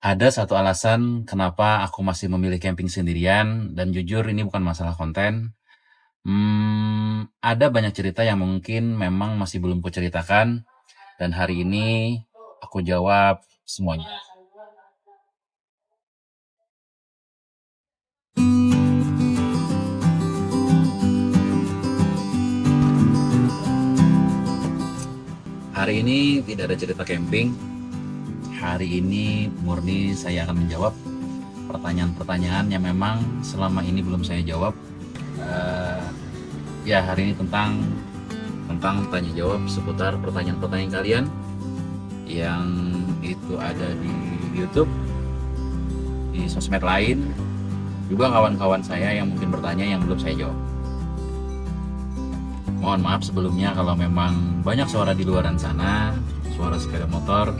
Ada satu alasan kenapa aku masih memilih camping sendirian dan jujur ini bukan masalah konten. Ada banyak cerita yang mungkin memang masih belum kuceritakan dan hari ini aku jawab semuanya. Hari ini tidak ada cerita camping. Hari ini murni saya akan menjawab pertanyaan-pertanyaan yang memang selama ini belum saya jawab. Eh, ya hari ini tentang tanya jawab seputar pertanyaan-pertanyaan kalian yang itu ada di YouTube, di sosmed lain, juga kawan-kawan saya yang mungkin bertanya yang belum saya jawab. Mohon maaf sebelumnya kalau memang banyak suara di luaran sana, suara sepeda motor,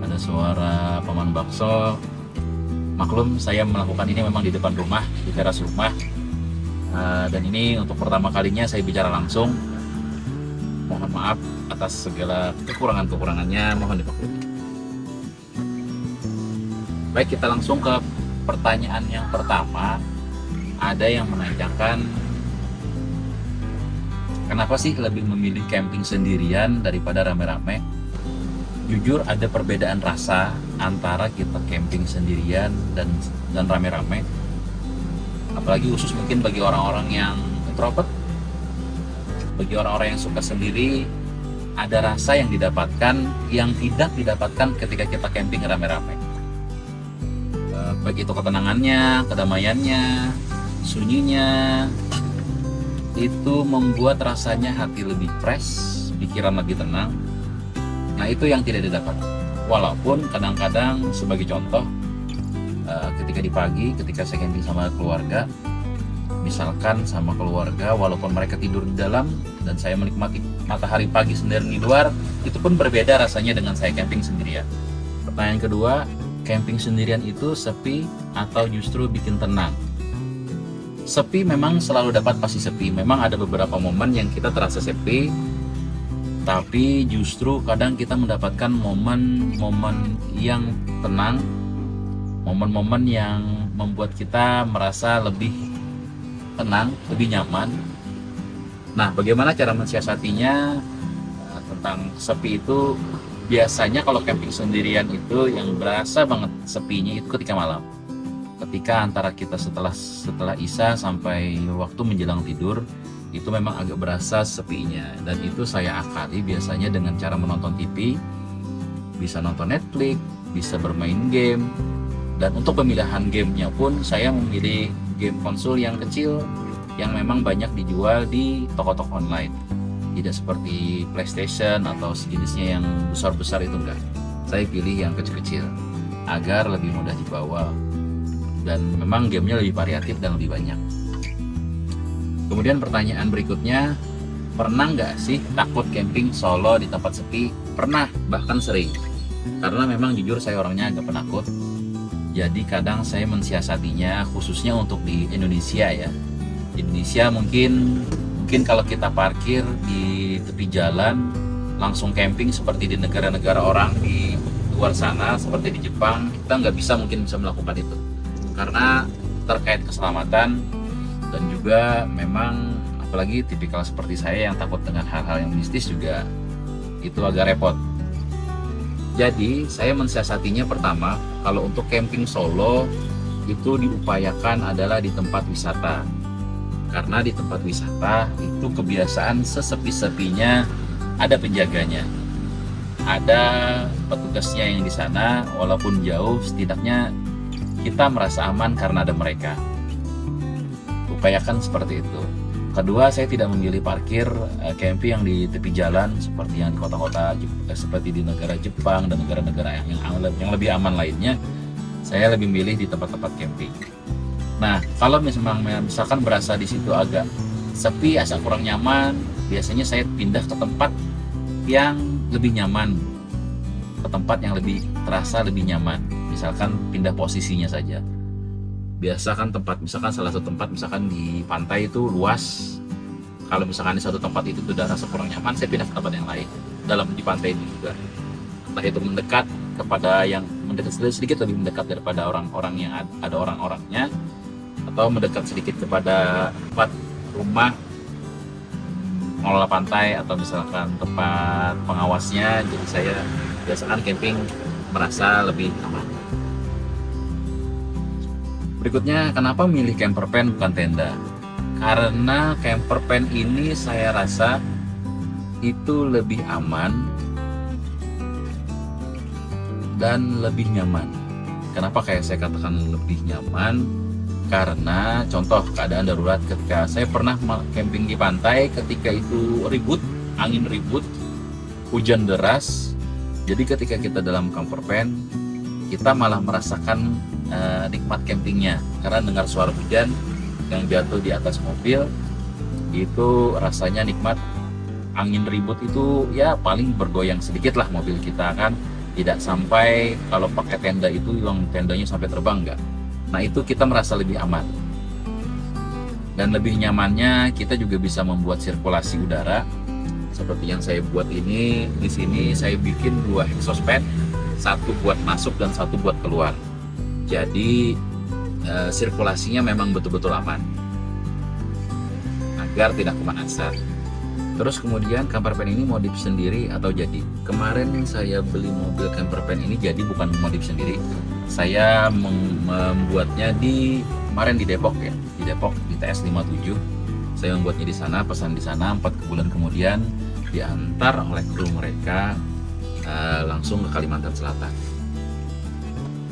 ada suara paman bakso. Maklum, saya melakukan ini memang di depan rumah, di teras rumah. Dan ini untuk pertama kalinya saya bicara langsung. Mohon maaf atas segala kekurangan-kekurangannya, mohon dimaklumi. Baik, kita langsung ke pertanyaan yang pertama. Ada yang menanyakan, kenapa sih lebih memilih camping sendirian daripada rame-rame? Jujur ada perbedaan rasa antara kita camping sendirian dan rame-rame. Apalagi khusus mungkin bagi orang-orang yang introvert, bagi orang-orang yang suka sendiri, ada rasa yang didapatkan yang tidak didapatkan ketika kita camping rame-rame. Baik itu ketenangannya, kedamaiannya, sunyinya, itu membuat rasanya hati lebih fresh, pikiran lebih tenang. Nah, itu yang tidak didapat. Walaupun kadang-kadang sebagai contoh, ketika di pagi, ketika saya camping sama keluarga, misalkan sama keluarga, walaupun mereka tidur di dalam dan saya menikmati matahari pagi sendiri di luar, itu pun berbeda rasanya dengan saya camping sendirian. Pertanyaan kedua, camping sendirian itu sepi atau justru bikin tenang? Sepi memang selalu dapat pasti sepi. Memang ada beberapa momen yang kita terasa sepi, tapi justru kadang kita mendapatkan momen-momen yang tenang, momen-momen yang membuat kita merasa lebih tenang, lebih nyaman. Nah, bagaimana cara mensiasatinya? Tentang sepi itu, biasanya kalau camping sendirian itu yang berasa banget sepinya itu ketika malam. Ketika antara kita setelah isya sampai waktu menjelang tidur, itu memang agak berasa sepinya. Dan itu saya akali biasanya dengan cara menonton TV, bisa nonton Netflix, bisa bermain game. Dan untuk pemilihan gamenya pun saya memilih game konsol yang kecil yang memang banyak dijual di toko-toko online. Tidak seperti PlayStation atau sejenisnya yang besar-besar, itu enggak. Saya pilih yang kecil-kecil agar lebih mudah dibawa dan memang gamenya lebih variatif dan lebih banyak. Kemudian pertanyaan berikutnya, pernah nggak sih takut camping solo di tempat sepi? Pernah, bahkan sering. Karena memang jujur saya orangnya agak penakut. Jadi kadang saya mensiasatinya khususnya untuk di Indonesia ya. Di Indonesia mungkin kalau kita parkir di tepi jalan langsung camping seperti di negara-negara orang di luar sana seperti di Jepang, kita nggak bisa melakukan itu. Karena terkait keselamatan dan juga memang apalagi tipikal seperti saya yang takut dengan hal-hal yang mistis juga itu agak repot. Jadi saya mensiasatinya pertama, kalau untuk camping solo itu diupayakan adalah di tempat wisata. Karena di tempat wisata itu kebiasaan sesepi-sepinya ada penjaganya. Ada petugasnya yang di sana, walaupun jauh setidaknya kita merasa aman karena ada mereka. Upayakan seperti itu. Kedua, saya tidak memilih parkir camping yang di tepi jalan seperti yang di kota-kota seperti di negara Jepang dan negara-negara yang lebih aman lainnya. Saya lebih milih di tempat-tempat camping. Nah, kalau misalkan berasa di situ agak sepi, asa kurang nyaman, biasanya saya pindah ke tempat yang lebih nyaman, ke tempat yang lebih terasa lebih nyaman. Misalkan pindah posisinya saja. Biasa kan misalkan salah satu tempat misalkan di pantai itu luas. Kalau misalkan di satu tempat itu sudah rasa kurang nyaman, saya pindah ke tempat yang lain. Di pantai itu juga. Entah itu mendekat kepada yang mendekat sedikit lebih mendekat daripada orang-orang yang ada orang-orangnya, atau mendekat sedikit kepada tempat rumah pengelola pantai atau misalkan tempat pengawasnya. Jadi saya biasakan camping merasa lebih aman. Berikutnya, kenapa milih camper van bukan tenda? Karena camper van ini saya rasa itu lebih aman dan lebih nyaman. Kenapa kayak saya katakan lebih nyaman? Karena contoh keadaan darurat, ketika saya pernah camping di pantai, ketika itu ribut, angin ribut, hujan deras. Jadi ketika kita dalam camper van, kita malah merasakan nikmat campingnya, karena dengar suara hujan yang jatuh di atas mobil, itu rasanya nikmat. Angin ribut itu ya paling bergoyang sedikit lah mobil kita, kan tidak sampai kalau pakai tenda itu yang tendanya sampai terbang, enggak. Nah itu kita merasa lebih aman, dan lebih nyamannya kita juga bisa membuat sirkulasi udara seperti yang saya buat ini. Di sini saya bikin 2 exhaust fan, satu buat masuk dan satu buat keluar. Jadi sirkulasinya memang betul-betul aman agar tidak kemanasan. Terus kemudian camper van ini modif sendiri atau jadi? Kemarin saya beli mobil camper van ini jadi, bukan modif sendiri. Saya membuatnya kemarin di Depok ya, di Depok di TS 57. Saya membuatnya di sana, pesan di sana, 4 bulan kemudian diantar oleh kru mereka langsung ke Kalimantan Selatan.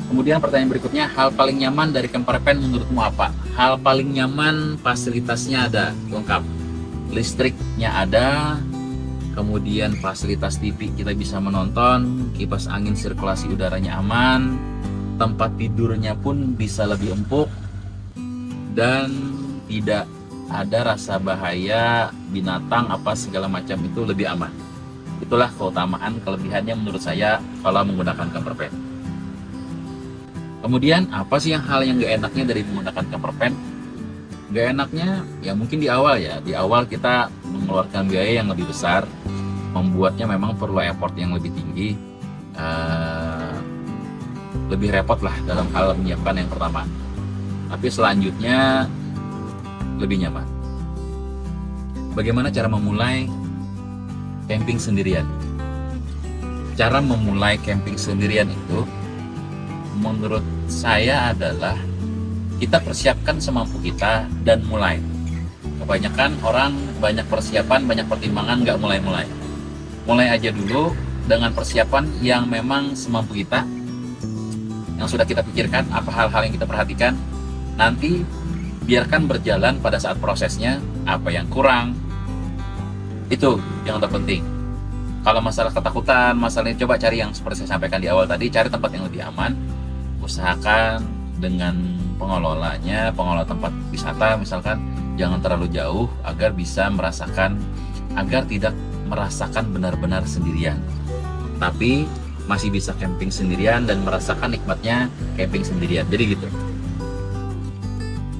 Kemudian pertanyaan berikutnya, hal paling nyaman dari camper van menurutmu apa? Hal paling nyaman, fasilitasnya ada lengkap. Listriknya ada, kemudian fasilitas TV kita bisa menonton, kipas angin sirkulasi udaranya aman, tempat tidurnya pun bisa lebih empuk, dan tidak ada rasa bahaya binatang apa segala macam, itu lebih aman. Itulah keutamaan kelebihannya menurut saya kalau menggunakan camper van. Kemudian apa sih hal yang gak enaknya dari menggunakan camper van? Gak enaknya ya mungkin di awal kita mengeluarkan biaya yang lebih besar, membuatnya memang perlu effort yang lebih tinggi, lebih repot lah dalam hal menyiapkan yang pertama. Tapi selanjutnya lebih nyaman. Bagaimana cara memulai camping sendirian? Cara memulai camping sendirian itu menurut saya adalah kita persiapkan semampu kita dan mulai. Kebanyakan orang banyak persiapan, banyak pertimbangan, nggak mulai-mulai. Mulai aja dulu dengan persiapan yang memang semampu kita, yang sudah kita pikirkan, apa hal-hal yang kita perhatikan. Nanti biarkan berjalan pada saat prosesnya, apa yang kurang, itu yang terpenting. Kalau masalah ketakutan, masalahnya coba cari yang seperti saya sampaikan di awal tadi, cari tempat yang lebih aman. Usahakan dengan pengelola tempat wisata misalkan, jangan terlalu jauh agar bisa merasakan, agar tidak merasakan benar-benar sendirian, tapi masih bisa camping sendirian dan merasakan nikmatnya camping sendirian. Jadi gitu.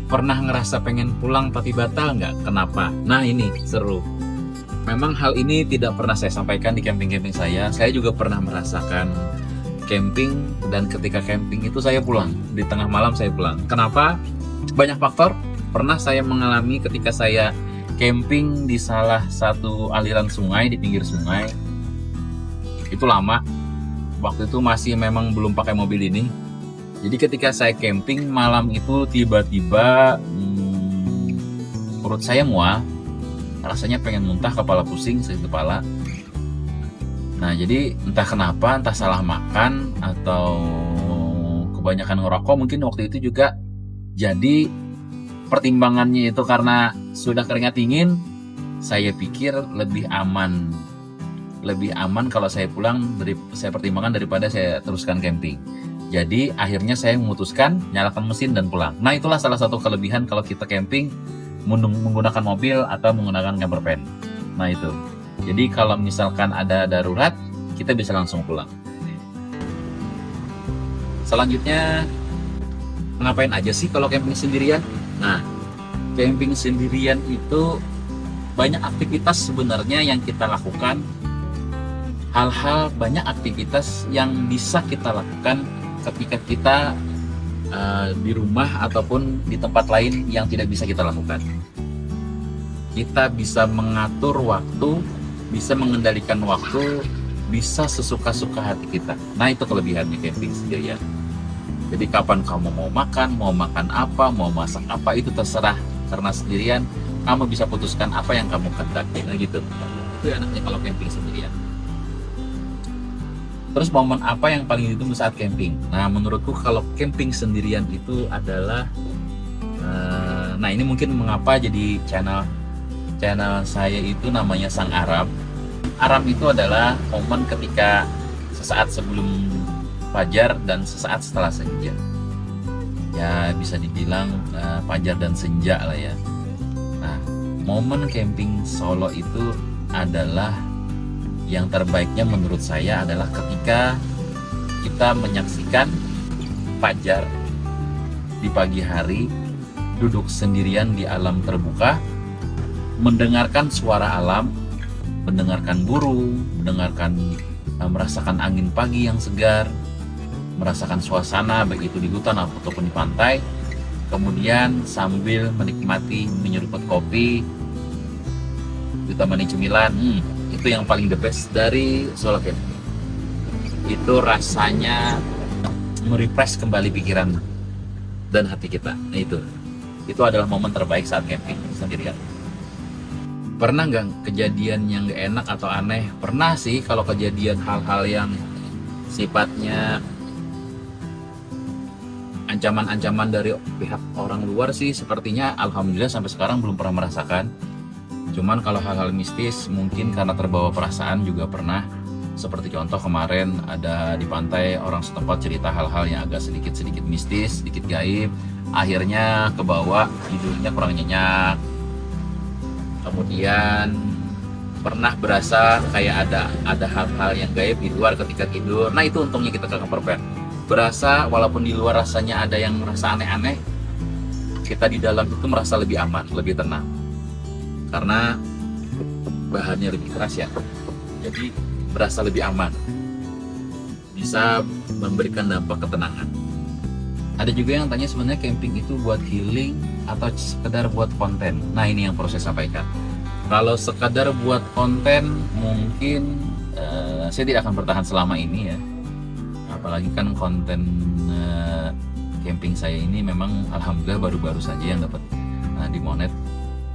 Pernah ngerasa pengen pulang tapi batal nggak? Kenapa? Nah ini seru. Memang hal ini tidak pernah saya sampaikan di camping-camping saya. Saya juga pernah merasakan camping, dan ketika camping itu saya pulang, di tengah malam saya pulang. Kenapa? Banyak faktor. Pernah saya mengalami ketika saya camping di salah satu aliran sungai, di pinggir sungai. Itu lama, waktu itu masih memang belum pakai mobil ini. Jadi ketika saya camping malam itu tiba-tiba perut saya mual, rasanya pengen muntah, kepala pusing, sakit kepala. Nah jadi entah kenapa, entah salah makan atau kebanyakan ngerokok mungkin waktu itu juga. Jadi pertimbangannya itu karena sudah keringat dingin, saya pikir lebih aman kalau saya pulang, saya pertimbangkan daripada saya teruskan camping. Jadi akhirnya saya memutuskan nyalakan mesin dan pulang. Nah itulah salah satu kelebihan kalau kita camping menggunakan mobil atau menggunakan camper van. Nah itu. Jadi kalau misalkan ada darurat, kita bisa langsung pulang. Selanjutnya, ngapain aja sih kalau camping sendirian? Nah, camping sendirian itu banyak aktivitas sebenarnya yang kita lakukan hal-hal, banyak aktivitas yang bisa kita lakukan ketika kita di rumah ataupun di tempat lain yang tidak bisa kita lakukan. Kita bisa mengatur waktu, bisa mengendalikan waktu, bisa sesuka-suka hati kita. Nah, itu kelebihannya camping sendirian. Jadi kapan kamu mau makan apa, mau masak apa, itu terserah. Karena sendirian, kamu bisa putuskan apa yang kamu kehendaki. Nah gitu. Itu enaknya kalau camping sendirian. Terus momen apa yang paling ditunggu saat camping? Nah, menurutku kalau camping sendirian itu adalah nah ini mungkin mengapa jadi channel saya itu namanya Sang Aram. Aram itu adalah momen ketika sesaat sebelum fajar dan sesaat setelah senja. Ya bisa dibilang fajar dan senja lah ya. Nah, momen camping Solo itu adalah yang terbaiknya menurut saya adalah ketika kita menyaksikan fajar di pagi hari, duduk sendirian di alam terbuka, mendengarkan suara alam, mendengarkan burung, merasakan angin pagi yang segar, merasakan suasana baik itu di hutan ataupun di pantai, kemudian sambil menikmati menyeruput kopi, ditemani cemilan, itu yang paling the best dari solo camping. Itu rasanya merefresh kembali pikiran dan hati kita. Nah itu adalah momen terbaik saat camping sendirian. Pernah nggak kejadian yang nggak enak atau aneh? Pernah sih, kalau kejadian hal-hal yang sifatnya ancaman-ancaman dari pihak orang luar sih sepertinya alhamdulillah sampai sekarang belum pernah merasakan. Cuman kalau hal-hal mistis mungkin karena terbawa perasaan juga pernah. Seperti contoh kemarin ada di pantai orang setempat cerita hal-hal yang agak sedikit mistis, sedikit gaib. Akhirnya kebawa, tidurnya kurang nyenyak. Kemudian pernah berasa kayak ada hal-hal yang gaib di luar ketika tidur. Nah itu untungnya kita ke camper van. Berasa walaupun di luar rasanya ada yang merasa aneh-aneh, kita di dalam itu merasa lebih aman, lebih tenang. Karena bahannya lebih keras ya. Jadi berasa lebih aman. Bisa memberikan dampak ketenangan. Ada juga yang tanya sebenarnya camping itu buat healing atau sekedar buat konten. Nah ini yang perlu saya sampaikan. Kalau sekedar buat konten mungkin saya tidak akan bertahan selama ini ya. Apalagi kan konten camping saya ini memang alhamdulillah baru-baru saja yang dapat dimonet,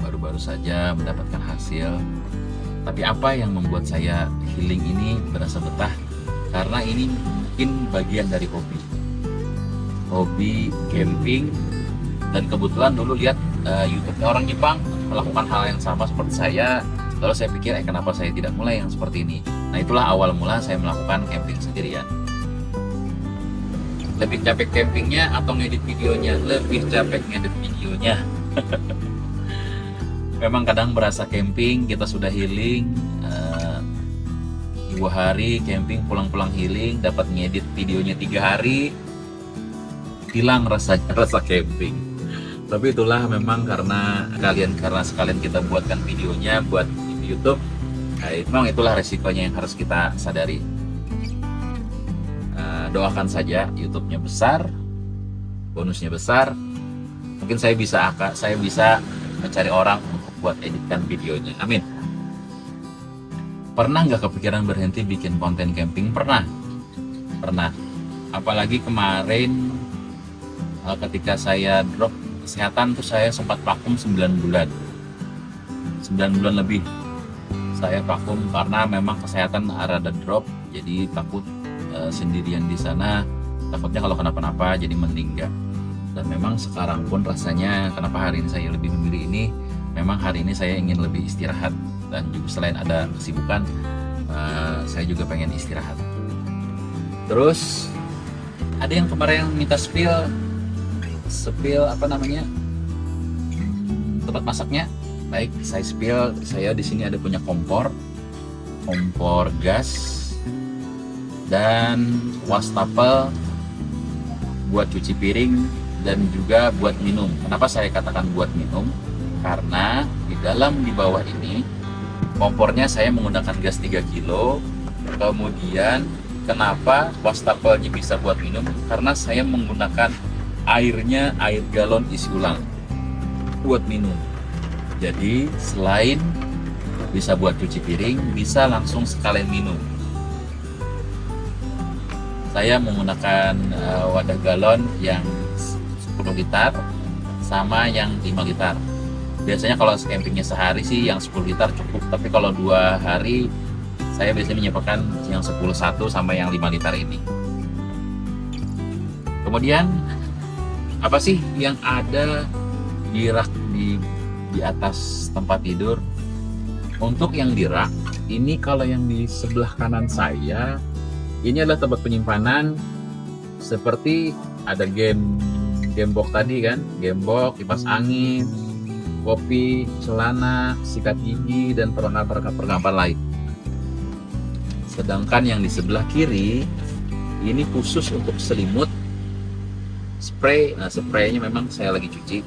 baru-baru saja mendapatkan hasil. Tapi apa yang membuat saya healing ini berasa betah? Karena ini mungkin bagian dari hobi camping, dan kebetulan dulu lihat YouTube-nya orang Jepang melakukan hal yang sama seperti saya. Lalu saya pikir kenapa saya tidak mulai yang seperti ini. Nah itulah awal mula saya melakukan camping sendirian. Lebih capek campingnya atau ngedit videonya? Lebih capek ngedit videonya. Memang kadang berasa camping kita sudah healing 2 hari camping, pulang-pulang healing, dapat ngedit videonya 3 hari, hilang rasa camping. Tapi itulah memang karena sekalian kita buatkan videonya buat di YouTube. Nah, memang itulah resikonya yang harus kita sadari. Doakan saja YouTube-nya besar, bonusnya besar. Mungkin saya bisa mencari orang untuk buat editkan videonya. Amin. Pernah nggak kepikiran berhenti bikin konten camping? Pernah. Apalagi kemarin ketika saya drop kesehatan tuh saya sempat vakum 9 bulan lebih saya vakum karena memang kesehatan rada drop, jadi takut sendirian di sana, takutnya kalau kenapa-napa jadi meninggal. Dan memang sekarang pun rasanya kenapa hari ini saya lebih memilih ini, memang hari ini saya ingin lebih istirahat, dan juga selain ada kesibukan saya juga pengen istirahat. Terus ada yang kemarin minta spill tempat masaknya. Baik, saya spill. Saya di sini ada punya kompor gas dan wastafel buat cuci piring dan juga buat minum. Kenapa saya katakan buat minum? Karena di bawah ini kompornya saya menggunakan gas 3 kilo, Kemudian kenapa wastafelnya bisa buat minum? Karena saya menggunakan airnya air galon isi ulang buat minum. Jadi selain bisa buat cuci piring, bisa langsung sekalian minum. Saya menggunakan wadah galon yang 10 liter sama yang 5 liter. Biasanya kalau campingnya sehari sih yang 10 liter cukup, tapi kalau 2 hari saya biasanya menyiapkan yang 10 sama yang 5 liter ini. Kemudian apa sih yang ada di rak di atas tempat tidur? Untuk yang di rak ini, kalau yang di sebelah kanan saya ini adalah tempat penyimpanan seperti ada gembok tadi kan, gembok, kipas angin, kopi, celana, sikat gigi, dan perlengkapan lain. Sedangkan yang di sebelah kiri ini khusus untuk selimut, spray. Nah, spraynya memang saya lagi cuci.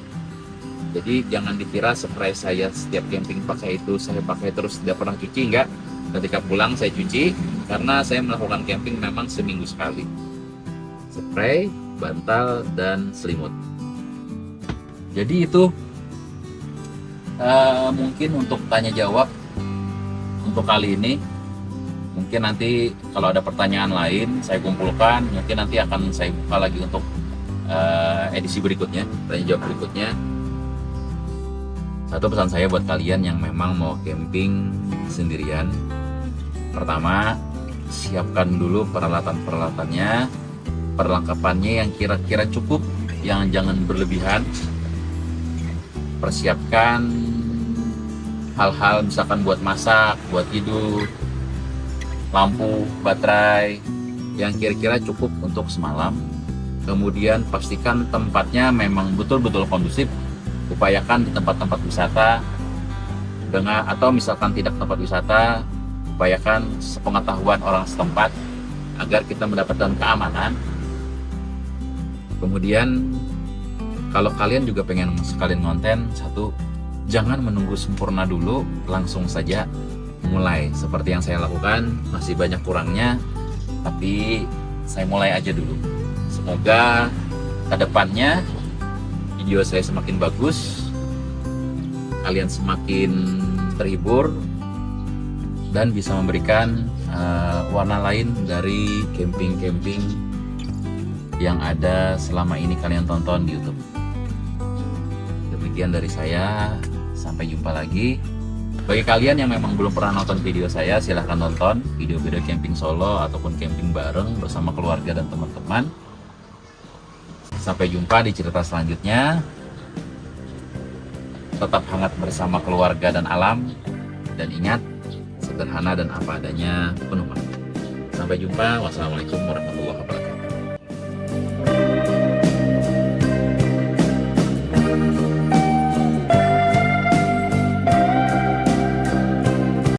Jadi jangan dikira spray saya setiap camping pakai itu, saya pakai terus tidak pernah cuci. Enggak, ketika pulang saya cuci karena saya melakukan camping memang seminggu sekali. Spray, bantal, dan selimut. Jadi itu mungkin untuk tanya jawab untuk kali ini. Mungkin nanti kalau ada pertanyaan lain saya kumpulkan, mungkin nanti akan saya buka lagi untuk edisi berikutnya, tanya jawab berikutnya. Satu pesan saya buat kalian yang memang mau camping sendirian, pertama, siapkan dulu peralatan-peralatannya, perlengkapannya yang kira-kira cukup, yang jangan berlebihan. Persiapkan hal-hal misalkan buat masak, buat tidur, lampu, baterai, yang kira-kira cukup untuk semalam. Kemudian pastikan tempatnya memang betul-betul kondusif. Upayakan di tempat-tempat wisata, atau misalkan tidak tempat wisata, upayakan sepengetahuan orang setempat agar kita mendapatkan keamanan. Kemudian kalau kalian juga pengen sekalian konten, satu, jangan menunggu sempurna dulu, langsung saja mulai. Seperti yang saya lakukan, masih banyak kurangnya, tapi saya mulai aja dulu. Semoga kedepannya video saya semakin bagus, kalian semakin terhibur, dan bisa memberikan warna lain dari camping-camping yang ada selama ini kalian tonton di YouTube. Demikian dari saya, sampai jumpa lagi. Bagi kalian yang memang belum pernah nonton video saya, silahkan nonton video-video camping solo ataupun camping bareng bersama keluarga dan teman-teman. Sampai jumpa di cerita selanjutnya. Tetap hangat bersama keluarga dan alam. Dan ingat, sederhana dan apa adanya penuh makna. Sampai jumpa. Wassalamualaikum warahmatullahi wabarakatuh.